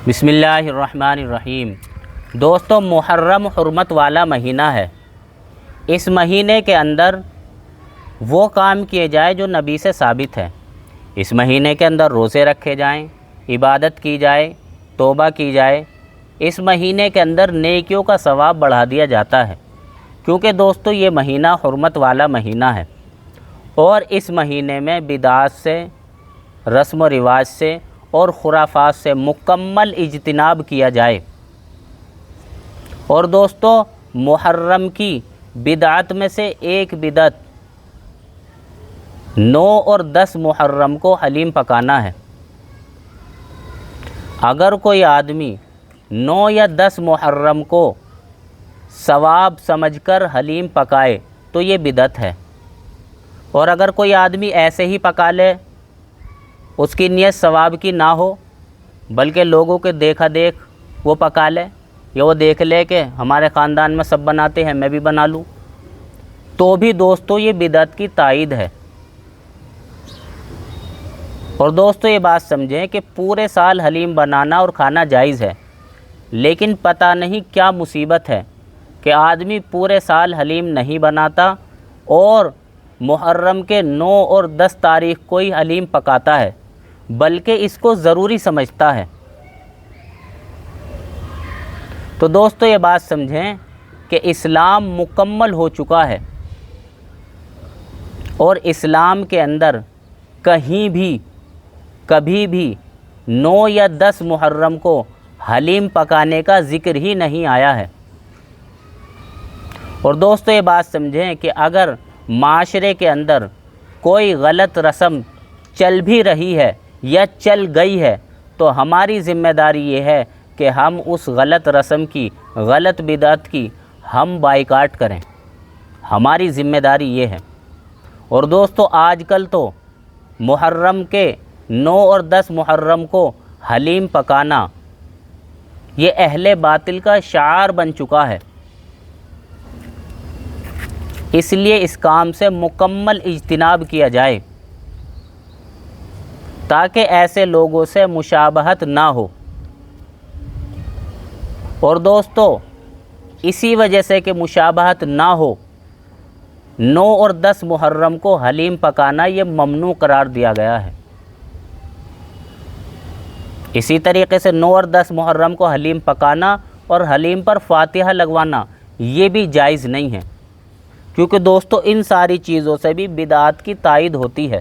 بسم اللہ الرحمن الرحیم۔ دوستو، محرم حرمت والا مہینہ ہے۔ اس مہینے کے اندر وہ کام کیے جائے جو نبی سے ثابت ہے۔ اس مہینے کے اندر روزے رکھے جائیں، عبادت کی جائے، توبہ کی جائے۔ اس مہینے کے اندر نیکیوں کا ثواب بڑھا دیا جاتا ہے، کیونکہ دوستو یہ مہینہ حرمت والا مہینہ ہے، اور اس مہینے میں بدعات سے، رسم و رواج سے اور خرافات سے مکمل اجتناب کیا جائے۔ اور دوستو، محرم کی بدعت میں سے ایک بدعت 9 اور 10 محرم کو حلیم پکانا ہے۔ اگر کوئی آدمی 9 یا 10 محرم کو ثواب سمجھ کر حلیم پکائے تو یہ بدعت ہے، اور اگر کوئی آدمی ایسے ہی پکا لے، اس کی نیت ثواب کی نہ ہو، بلکہ لوگوں کے دیکھا دیکھ وہ پکا لے، یا وہ دیکھ لے کہ ہمارے خاندان میں سب بناتے ہیں میں بھی بنا لوں، تو بھی دوستو یہ بدعت کی تائید ہے۔ اور دوستو یہ بات سمجھیں کہ پورے سال حلیم بنانا اور کھانا جائز ہے، لیکن پتہ نہیں کیا مصیبت ہے کہ آدمی پورے سال حلیم نہیں بناتا اور محرم کے 9 اور 10 تاریخ کو ہی حلیم پکاتا ہے، بلکہ اس کو ضروری سمجھتا ہے۔ تو دوستو یہ بات سمجھیں کہ اسلام مکمل ہو چکا ہے، اور اسلام کے اندر کہیں بھی کبھی بھی 9 یا 10 محرم کو حلیم پکانے کا ذکر ہی نہیں آیا ہے۔ اور دوستو یہ بات سمجھیں کہ اگر معاشرے کے اندر کوئی غلط رسم چل بھی رہی ہے یا چل گئی ہے، تو ہماری ذمہ داری یہ ہے کہ ہم اس غلط رسم کی، غلط بدعت کی ہم بائیکاٹ کریں۔ ہماری ذمہ داری یہ ہے۔ اور دوستو آج کل تو محرم کے 9 اور 10 محرم کو حلیم پکانا یہ اہل باطل کا شعار بن چکا ہے۔ اس لیے اس کام سے مکمل اجتناب کیا جائے، تاکہ ایسے لوگوں سے مشابہت نہ ہو۔ اور دوستو اسی وجہ سے کہ مشابہت نہ ہو، 9 اور 10 محرم کو حلیم پکانا یہ ممنوع قرار دیا گیا ہے۔ اسی طریقے سے 9 اور 10 محرم کو حلیم پکانا اور حلیم پر فاتحہ لگوانا یہ بھی جائز نہیں ہے، کیونکہ دوستو ان ساری چیزوں سے بھی بدعات کی تائید ہوتی ہے۔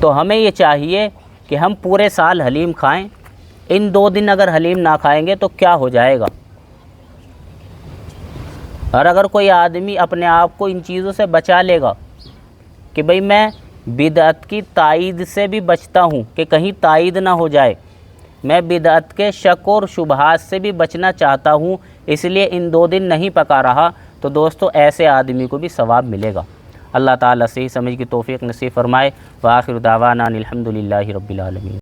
تو ہمیں یہ چاہیے کہ ہم پورے سال حلیم کھائیں، ان 2 دن اگر حلیم نہ کھائیں گے تو کیا ہو جائے گا؟ اور اگر کوئی آدمی اپنے آپ کو ان چیزوں سے بچا لے گا کہ بھئی میں بدعت کی تائید سے بھی بچتا ہوں کہ کہیں تائید نہ ہو جائے، میں بدعت کے شک اور شبہات سے بھی بچنا چاہتا ہوں، اس لیے ان 2 دن نہیں پکا رہا، تو دوستو ایسے آدمی کو بھی ثواب ملے گا۔ اللہ تعالیٰ صحیح سمجھ کی توفیق نصیب فرمائے۔ وآخر دعوانا ان الحمد للہ رب العالمین۔